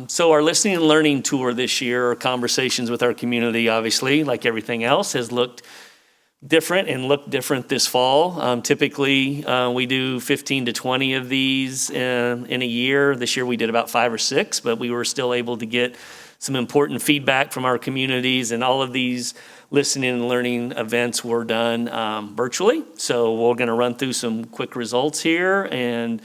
So our listening and learning tour this year, or conversations with our community, obviously, like everything else, has looked different and looked different this fall. Typically, we do 15 to 20 of these in a year. This year we did about 5 or 6, but we were still able to get some important feedback from our communities, and all of these listening and learning events were done virtually. So we're going to run through some quick results here and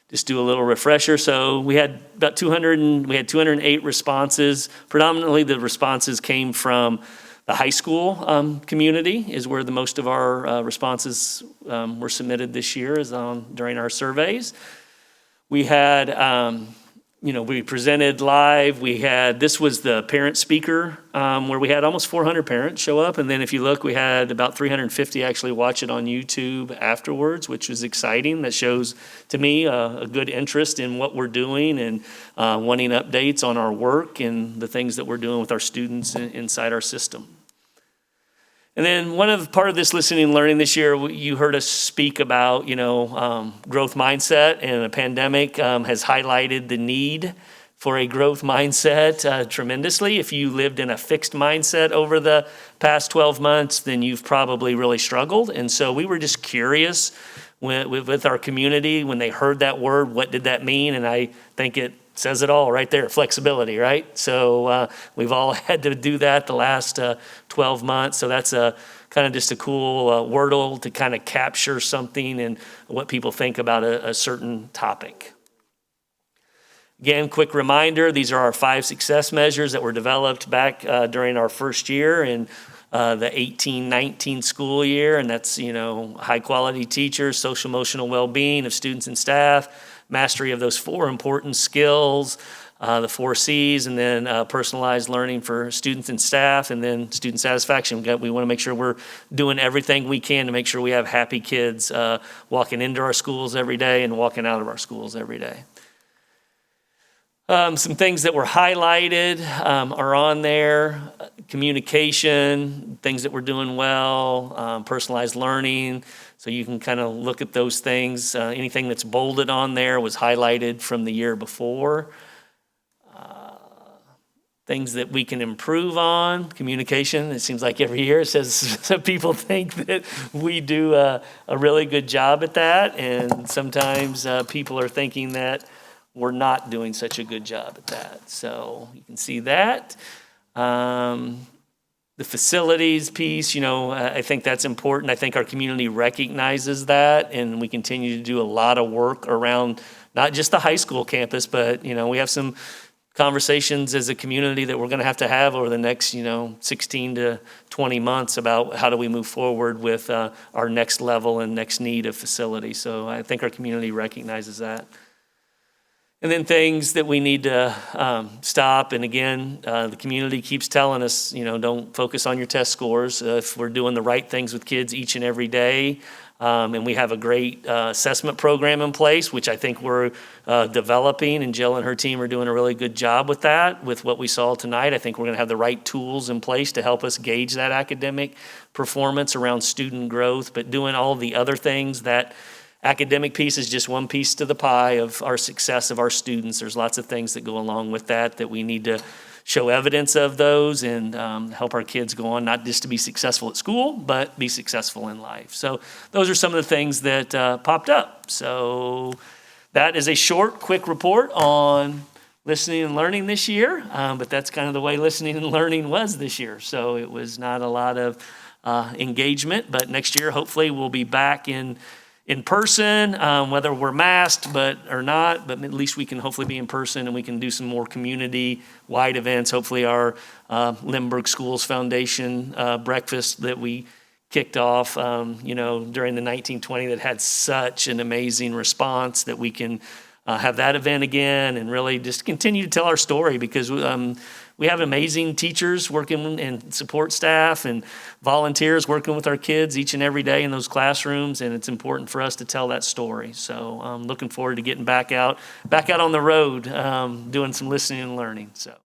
just do a little refresher. So we had about 208 responses. Predominantly the responses came from the high school community is where the most of our responses were submitted this year during our surveys. We had, we presented live. This was the parent speaker where we had almost 400 parents show up. And then if you look, we had about 350 actually watch it on YouTube afterwards, which was exciting. That shows to me a good interest in what we're doing and wanting updates on our work and the things that we're doing with our students inside our system. And then part of this listening and learning this year, you heard us speak about, growth mindset, and the pandemic has highlighted the need for a growth mindset tremendously. If you lived in a fixed mindset over the past 12 months, then you've probably really struggled. And so we were just curious with our community when they heard that word, what did that mean? And I think it says it all right there, flexibility, right? So we've all had to do that the last 12 months. So that's kind of just a cool wordle to kind of capture something and what people think about a certain topic. Again, quick reminder, these are our 5 success measures that were developed back during our first year in the 18-19 school year. And that's, high quality teachers, social emotional well-being of students and staff, mastery of those 4 important skills, the 4 C's, and then personalized learning for students and staff, and then student satisfaction. We want to make sure we're doing everything we can to make sure we have happy kids walking into our schools every day and walking out of our schools every day. Some things that were highlighted are on there. Communication, things that we're doing well, personalized learning. So you can kind of look at those things. Anything that's bolded on there was highlighted from the year before. Things that we can improve on, communication. It seems like every year it says some people think that we do a really good job at that. And sometimes people are thinking that we're not doing such a good job at that. So you can see that. The facilities piece, I think that's important. I think our community recognizes that, and we continue to do a lot of work around not just the high school campus, but, we have some conversations as a community that we're going to have over the next, 16 to 20 months about how do we move forward with our next level and next need of facility. So I think our community recognizes that. And then things that we need to stop. And again, the community keeps telling us, don't focus on your test scores. If we're doing the right things with kids each and every day, and we have a great assessment program in place, which I think we're developing, and Jill and her team are doing a really good job with that. With what we saw tonight, I think we're going to have the right tools in place to help us gauge that academic performance around student growth, but doing all the other things that academic piece is just one piece to the pie of our success of our students. There's lots of things that go along with that we need to show evidence of those and help our kids go on, not just to be successful at school, but be successful in life. So those are some of the things that popped up. So that is a short, quick report on listening and learning this year, but that's kind of the way listening and learning was this year. So it was not a lot of engagement, but next year, hopefully we'll be back in person, whether we're masked or not, but at least we can hopefully be in person and we can do some more community-wide events. Hopefully our Lindbergh Schools Foundation breakfast that we kicked off, during the 1920 that had such an amazing response that we can have that event again and really just continue to tell our story, because we have amazing teachers working and support staff and volunteers working with our kids each and every day in those classrooms, and it's important for us to tell that story. So I'm looking forward to getting back out on the road, doing some listening and learning. So.